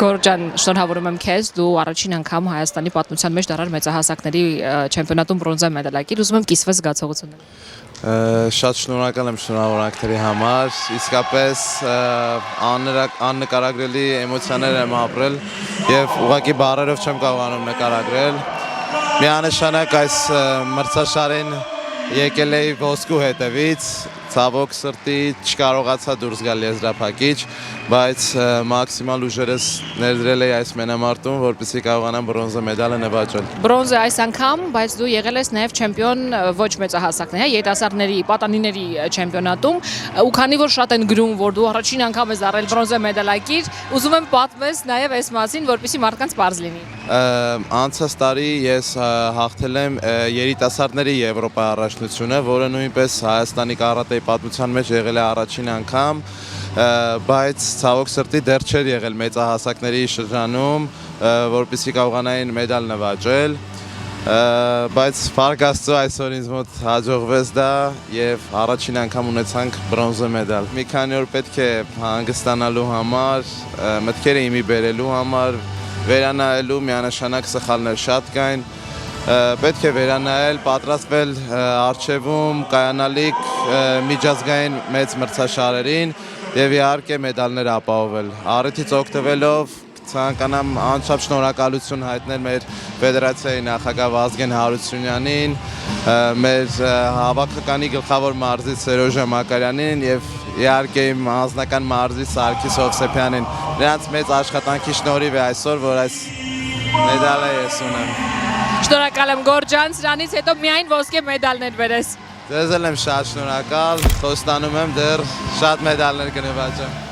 Գորջան, շնորհավորում եմ քեզ, դու առաջին անգամ Հայաստանի պատմության մեջ դարար մեծահասակների չեմպիոնատում բրոնզե մեդալակիր, ուզում եմ կիսվես զգացողություններով։ Շատ շնորհակալ եմ շնորհավորանքների համար, իսկապես աննկարագրելի էմոցիաներ եմ ապրել եւ ուղղակի բառերով չեմ կարողանում նկարագրել։ Միանշանակ այս մրցաշարին եկել էի ոսկու հետևից, ցավոք սրտի չկարողացա դուրս գալ եզրափակիչ, բայց մաքսիմալ ուժերս ներդրել էի այս մենամարտում, որպեսզի կարողանամ բրոնզե մեդալը նվաճել։ Բրոնզե այս անգամ, բայց դու եղել ես նաև չեմպիոն ոչ մեծահասակների, երիտասարդների, պատանիների չեմպիոնատում, ու քանի որ շատ են գրում, որ դու առաջին անգամ ես առել բրոնզե մեդալակիր, ուզում եմ պատմես նաև այս մասին, որպեսզի մարդկանց պարզ լինի։ Անցած տարի ես հաղթել եմ երիտասարդների Եվրոպայի առաջնությունը, որը նույնպես Հայաստանի կարատեի պատմության մեջ եղել է առաջին անգամ, բայց ցավոք սրտի դեռ չէր եղել մեծահասակների շրջանում, որպեսզի կարողանային մեդալ նվաճել, բայց փառք Աստծո այսօր ինձ մոտ հաջողվեց դա եւ առաջին անգամ ունեցանք բրոնզե մեդալ։ Մի քանի օր պետք է հանգստանալու համար, մտքերը իմի բերելու համար, վերանայելու միանշանակ սխալներ շատ կային, պետք է վերանայել, պատրաստվել առջևում կայանալիք միջազգային մեծ մրցաշարերին եւ իհարկե մեդալներ ապահովել։ Առիթից օգտվելով ցանկանամ անչափ շնորհակալություն հայտնել մեր ֆեդերացիայի նախագահ Վազգեն Հարությունյանին, մեր հավաքականի գլխավոր մարզիչ Սերոժա Մակարյանին եւ իհարկե իմ անձնական մարզիչ Սարգիս Հովսեփյանին։ Նրանց մեծ աշխատանքի շնորհիվ է այսօր, որ այս մեդալը ես ունեմ։ Շնորհակալ եմ Գորջան, սրանից հետո միայն ոսկե մեդալներ բերես։ Ձեզ էլ եմ շատ շնորհակալ, խոստանում եմ դեռ շատ մեդալներ կնվաճեմ։